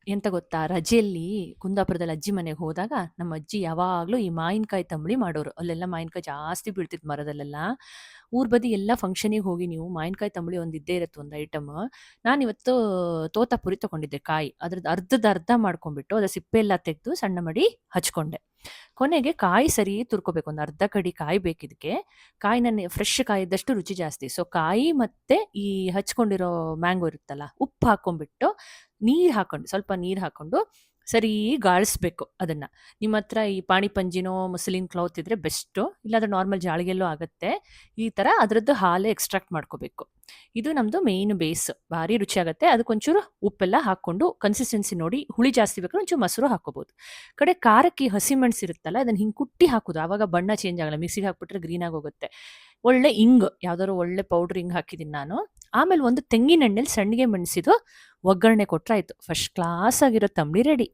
ಎಂತ ಗೊತ್ತಾ? ರಜೆಯಲ್ಲಿ ಕುಂದಾಪುರದಲ್ಲಿ ಅಜ್ಜಿ ಮನೆಗೆ ಹೋದಾಗ ನಮ್ಮ ಅಜ್ಜಿ ಯಾವಾಗ್ಲೂ ಈ ಮಾವಿನಕಾಯಿ ತಂಬುಳಿ ಮಾಡೋರು. ಅಲ್ಲೆಲ್ಲ ಮಾವಿನಕಾಯಿ ಜಾಸ್ತಿ ಬೀಳ್ತಿತ್ತು ಮರದಲ್ಲೆಲ್ಲ. ಊರ್ ಬದಿ ಎಲ್ಲ ಫಂಕ್ಷನಿಗೆ ಹೋಗಿ ನೀವು ಮಾವಿನಕಾಯಿ ತಂಬುಳಿ ಒಂದ್ ಇದ್ದೇ ಇರತ್ತೆ ಒಂದು ಐಟಮ್. ನಾನಿವತ್ತು ತೋತಾಪುರಿ ತಗೊಂಡಿದ್ದೆ ಕಾಯಿ. ಅದ್ರದ್ದು ಅರ್ಧದ ಅರ್ಧ ಮಾಡ್ಕೊಂಡ್ಬಿಟ್ಟು ಅದ್ರ ಸಿಪ್ಪೆ ಎಲ್ಲ ತೆಗೆದು ಸಣ್ಣ ಮಾಡಿ ಹಚ್ಕೊಂಡೆ. ಕೊನೆಗೆ ಕಾಯಿ ಸರಿ ತುರ್ಕೋಬೇಕು. ಒಂದು ಅರ್ಧ ಕಡಿ ಕಾಯಿ ಬೇಕಿದಕ್ಕೆ. ಕಾಯಿನ ಫ್ರೆಶ್ ಕಾಯಿ ಇದ್ದಷ್ಟು ರುಚಿ ಜಾಸ್ತಿ. ಸೊ ಕಾಯಿ ಮತ್ತೆ ಈ ಹಚ್ಕೊಂಡಿರೋ ಮ್ಯಾಂಗೋ ಇರುತ್ತಲ್ಲ, ಉಪ್ಪು ಹಾಕೊಂಡ್ಬಿಟ್ಟು ಸ್ವಲ್ಪ ನೀರ್ ಹಾಕೊಂಡು ಸರಿ ಗಾಳಿಸ್ಬೇಕು ಅದನ್ನ. ನಿಮ್ಮ ಹತ್ರ ಈ ಪಾಣಿ ಪಂಜಿನೋ ಮುಸ್ಲಿನ್ ಕ್ಲಾತ್ ಇದ್ರೆ ಬೆಸ್ಟ್, ಇಲ್ಲಾಂದ್ರೆ ನಾರ್ಮಲ್ ಜಾಳಿಗೆಲ್ಲೂ ಆಗತ್ತೆ. ಈ ತರ ಅದ್ರದ್ದು ಹಾಲೆ ಎಕ್ಸ್ಟ್ರಾಕ್ಟ್ ಮಾಡ್ಕೋಬೇಕು. ಇದು ನಮ್ದು ಮೇನ್ ಬೇಸ್. ಭಾರಿ ರುಚಿ ಆಗತ್ತೆ. ಅದಕ್ಕೊಂಚೂರು ಉಪ್ಪೆಲ್ಲ ಹಾಕೊಂಡು ಕನ್ಸಿಸ್ಟೆನ್ಸಿ ನೋಡಿ, ಹುಳಿ ಜಾಸ್ತಿ ಬೇಕಾದ್ರೆ ಒಂಚೂರು ಮೊಸರು ಹಾಕೋಬಹುದು. ಕಡೆ ಖಾರಕ್ಕೆ ಹಸಿಮೆಣಸು ಇರುತ್ತಲ್ಲ, ಅದನ್ನ ಹಿಂಗ್ ಕುಟ್ಟಿ ಹಾಕುದು. ಆವಾಗ ಬಣ್ಣ ಚೇಂಜ್ ಆಗಲ್ಲ. ಮಿಕ್ಸಿಗೆ ಹಾಕ್ಬಿಟ್ರೆ ಗ್ರೀನ್ ಆಗಿ ಹೋಗುತ್ತೆ. ಒಳ್ಳೆ ಇಂಗ್, ಯಾವ್ದಾದ್ರು ಒಳ್ಳೆ ಪೌಡರ್ ಹಿಂಗ್ ಹಾಕಿದೀನಿ ನಾನು. ಆಮೇಲೆ ಒಂದು ತೆಂಗಿನ ಎಣ್ಣೆಲಿ ಸಣ್ಣಗೆ ಮೆಣಸಿದು ಒಗ್ಗರಣೆ ಕೊಟ್ರಾಯ್ತು. ಫಸ್ಟ್ ಕ್ಲಾಸ್ ಆಗಿರೋ ತಂಬಳಿ ರೆಡಿ.